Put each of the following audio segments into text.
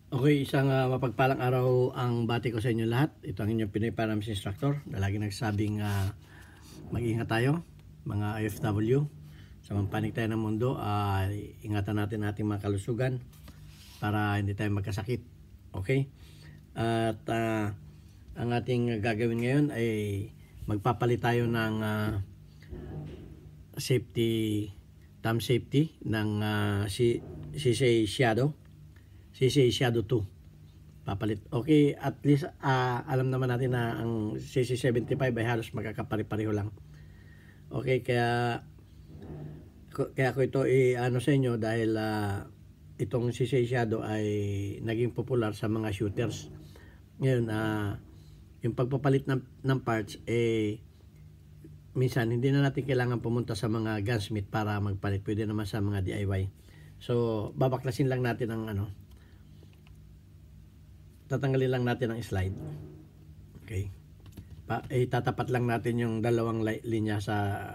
Okay, isang mapagpalang araw ang bati ko sa inyo lahat. Ito ang inyong Pinoy Paramis Instructor na lagi nagsabing mag-ingat tayo, mga OFW. Sa mampanig tayo ng mundo, ingatan natin ating mga kalusugan para hindi tayo magkasakit. Okay? At ang ating gagawin ngayon ay magpapalit tayo ng thumb safety ng CCA Shadow. CCA Shadow 2 papalit. Okay, at least alam naman natin na ang CC75 ay halos magkakapare-pareho lang. Okay, kaya ko ito ano sa inyo dahil itong CCA Shadow ay naging popular sa mga shooters. Ngayon, yung pagpapalit ng parts minsan hindi na natin kailangan pumunta sa mga gunsmith para magpalit. Pwede naman sa mga DIY. So, babaklasin lang natin ang tatanggalin lang natin ang slide. Okay. Tatapat lang natin yung dalawang linya sa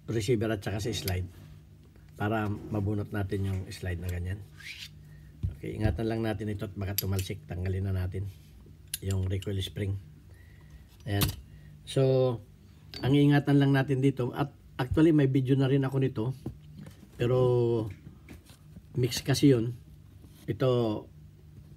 receiver at saka sa slide para mabunot natin yung slide na ganyan. Okay, ingatan lang natin ito at baka tumalsik. Tanggalin na natin yung recoil spring. Ayan. So, ang ingatan lang natin dito, at actually may video na rin ako nito, pero mix kasi yun. Ito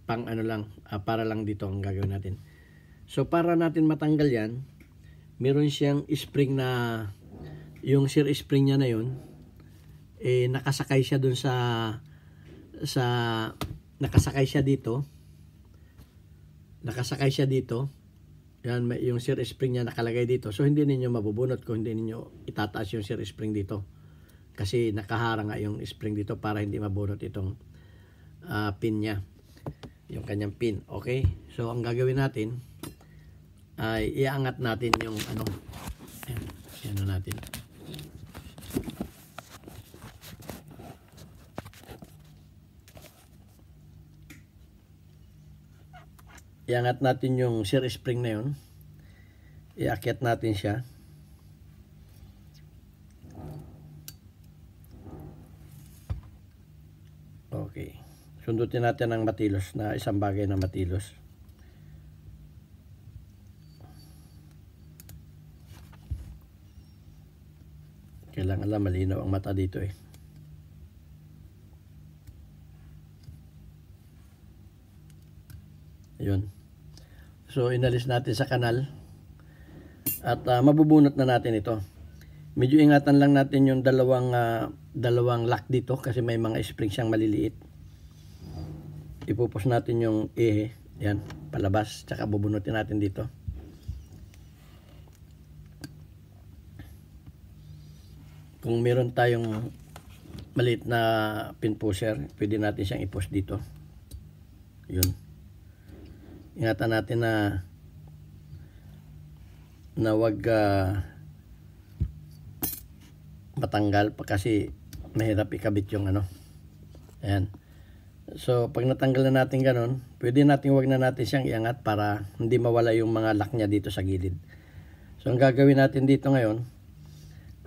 pang ano lang, para lang dito ang gagawin natin. So para natin matanggal yan, meron siyang spring na, yung sear spring niya na yun, nakasakay siya dun nakasakay siya dito. Yan, yung sear spring niya nakalagay dito. So hindi ninyo mabubunot kung hindi ninyo itataas yung sear spring dito. Kasi nakaharang nga yung spring dito para hindi mabunot itong pin niya. Yung kanyang pin. Okay? So ang gagawin natin ay iangat natin yung ayan na natin. Iangat natin yung sear spring na yun. Iakyat natin siya. Okay. Sundutin natin ang matilos na isang bagay na matilos. Kailangan lang malinaw ang mata dito Yun. So inalis natin sa kanal at mabubunot na natin ito. Medyo ingatan lang natin yung dalawang lock dito kasi may mga spring siyang maliliit. Ipupos natin yung yan, palabas, tsaka bubunutin natin dito. Kung meron tayong maliit na pin pusher, pwede natin siyang ipos dito. Yun. Ingatan natin na wag matanggal pa kasi mahirap ikabit yung Ayan. So, pag natanggal na natin ganun, pwede natin wag na natin siyang iangat para hindi mawala yung mga lock niya dito sa gilid. So, ang gagawin natin dito ngayon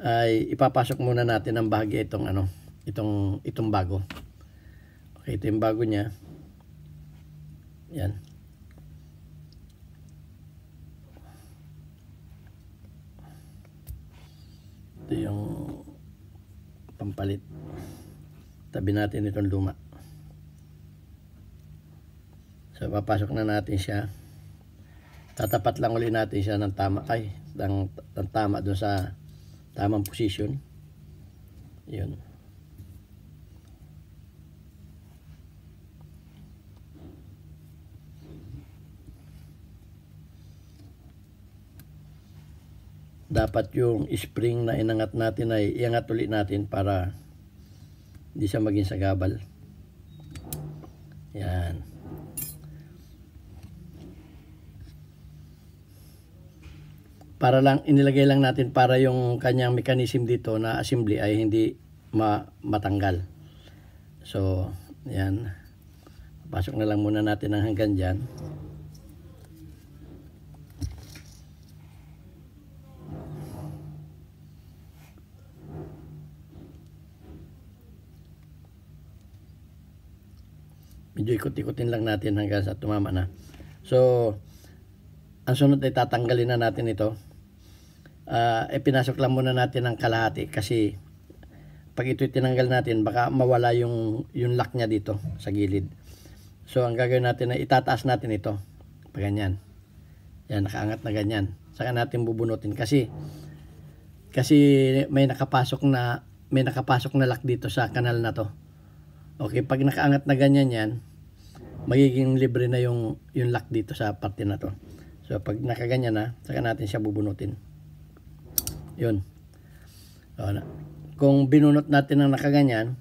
ay ipapasok muna natin ang bahagi itong bago. Okay, ito yung bago niya. Yan. Ito yung pampalit. Tabi natin itong luma. So, papasok na natin siya. Tatapat lang ulit natin siya ng tama. Ng tama doon sa tamang position. Yun. Dapat yung spring na inangat natin ay iangat ulit natin para hindi siya maging sagabal. Yan. Para lang, inilagay lang natin para yung kanyang mechanism dito na assembly ay hindi matanggal. So, yan. Pasok na lang muna natin ng hanggang dyan. Medyo ikot-ikutin lang natin hanggang sa tumama na. So, ang sunod ay tatanggalin na natin ito. Pinasok lang muna natin ng kalahati kasi pag ito'y tinanggal natin, baka mawala yung lock niya dito sa gilid. So, ang gagawin natin ay itataas natin ito. Ganyan. Yan, nakaangat na ganyan. Saka natin bubunutin kasi may nakapasok na lock dito sa kanal na to. Okay, pag nakaangat na ganyan yan, magiging libre na yung lock dito sa parte na to. So, pag nakaganyan na, saka natin siya bubunutin. Yun. So, kung binunot natin ng nakaganyan,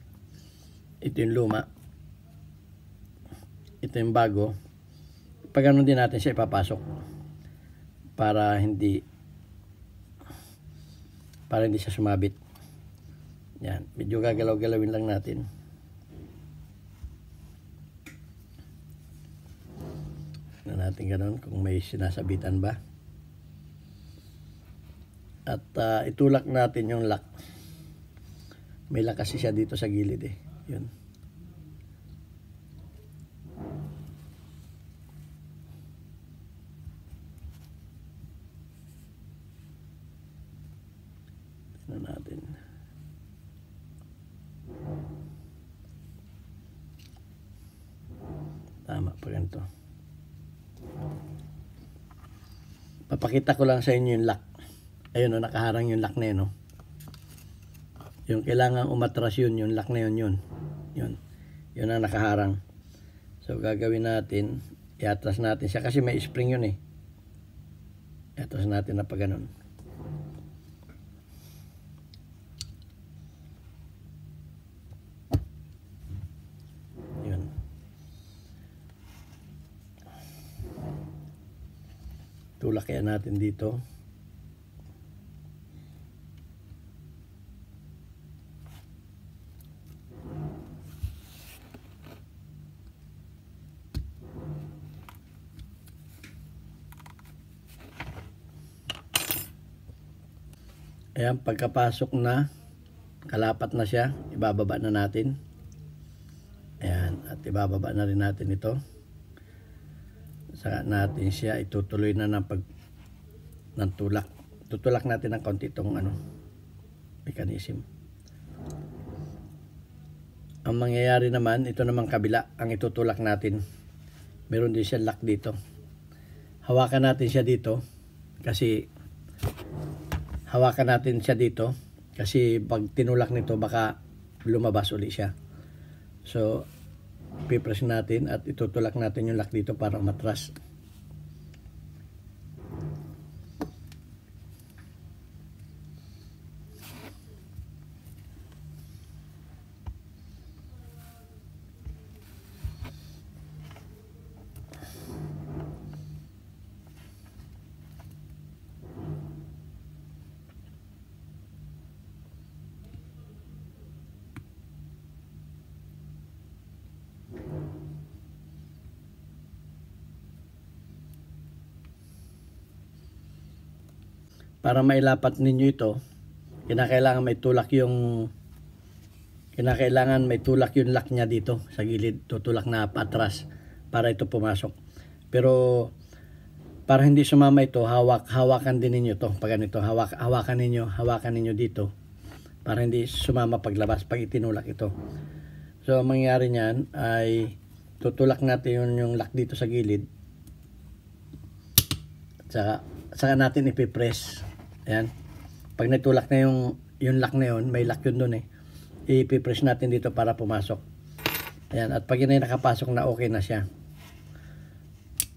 ito yung luma. Ito yung bago. Pag ano din natin siya ipapasok para hindi siya sumabit. Yan, medyo gagalaw-galawin lang natin. Na natin ganoon kung may sinasabitan ba. At itulak natin yung lock. May lock kasi siya dito sa gilid eh. Yun. Tignan natin. Tama pa ganito. Papakita ko lang sa inyo yung lock. Ayun o, nakaharang yung lock na yun o. Yung kailangan umatras yun, yung lock na yun. Yun ang nakaharang. So gagawin natin, iatras natin siya kasi may spring yun eh. Iatras natin na pa ganun. Yun. Tulak kaya natin dito. Ayan, pagkapasok na, kalapat na siya, ibababa na natin. Ayan, at ibababa na rin natin ito. Saka natin siya itutuloy na ng tulak. Tutulak natin ng konti itong mechanism. Ang mangyayari naman, ito naman kabila, ang itutulak natin. Meron din siya lock dito. Hawakan natin siya dito kasi pag tinulak nito baka lumabas uli siya. So, pipress natin at itutulak natin yung lock dito para matras. Para mailapat ninyo ito, kinakailangan may tulak yung lock niya dito sa gilid, tutulak na patras para ito pumasok. Pero para hindi sumama ito, hawakan din ninyo to. Pag ganito, hawakan ninyo dito para hindi sumama paglabas pag itinulak ito. So ang mangyayari niyan ay tutulak natin yung lock dito sa gilid. Saka natin ipipress. Ayan. Pag natulak na yung lock na yun, may lock yun dun eh. Ipipress natin dito para pumasok. Ayan. At pag yun ay nakapasok na, okay na siya.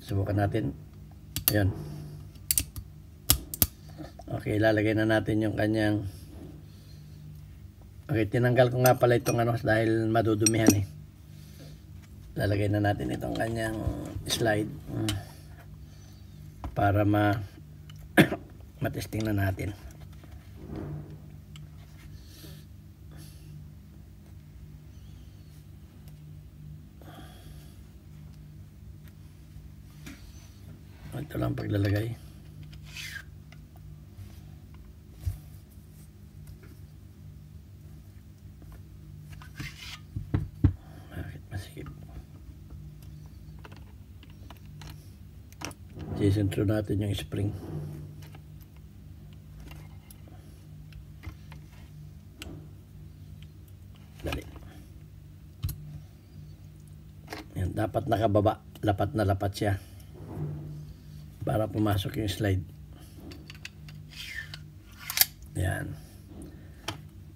Subukan natin. Ayan. Okay, ilalagay na natin yung kanyang... Okay, tinanggal ko nga pala itong dahil madudumihan eh. Lalagay na natin itong kanyang slide. Para matesting na natin. Ito lang paglalagay. Bakit masikip? Sisentro natin yung spring. Dali. Yan, dapat nakababa. Lapat na lapat siya. Para pumasok yung slide. Yan.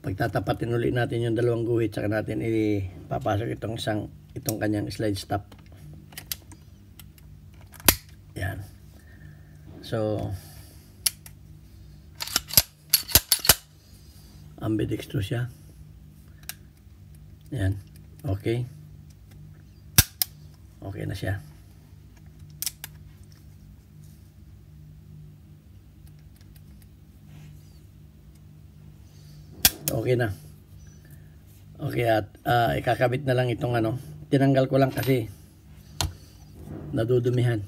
Pagtatapatin ulit natin yung dalawang guhit, saka natin ipapasok itong kanyang slide stop. Yan. So, ambidextrous siya. Yan. Okay. Okay na siya. Okay na. Okay, at ikakabit na lang itong ano. Tinanggal ko lang kasi nadudumihan.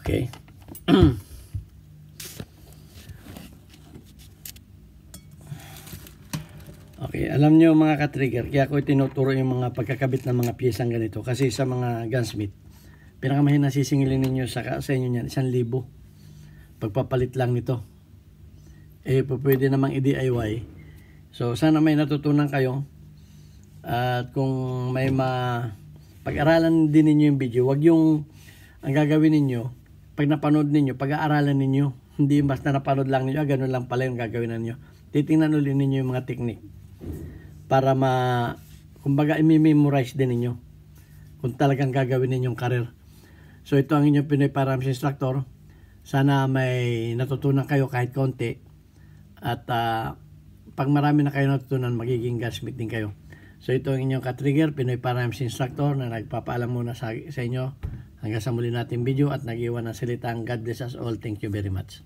Okay. Okay, alam nyo mga ka-trigger, kaya ako tinuturo yung mga pagkakabit ng mga piyesang ganito. Kasi sa mga gunsmith, pinakamahina sisingilin ninyo sa inyo niyan, 1,000. Pagpapalit lang nito. Pwede namang i-DIY. So, sana may natutunan kayo. At kung may pag-aralan din ninyo yung video, wag yung ang gagawin ninyo, pag napanood ninyo, pag-aaralan ninyo, hindi basta napanood lang ninyo, ganun lang pala yung gagawin ninyo. Titingnan ulit ninyo yung mga technique para kumbaga i-memorize din ninyo kung talagang gagawin ninyong career. So ito ang inyong Pinoy Firearms Instructor. Sana may natutunan kayo kahit konti, at pag marami na kayo natutunan, magiging gunsmith din kayo. So ito ang inyong ka-trigger, Pinoy Firearms Instructor, na nagpapaalam muna sa inyo hanggang sa muli nating video at nag-iwan ng salitang God bless us all. Thank you very much.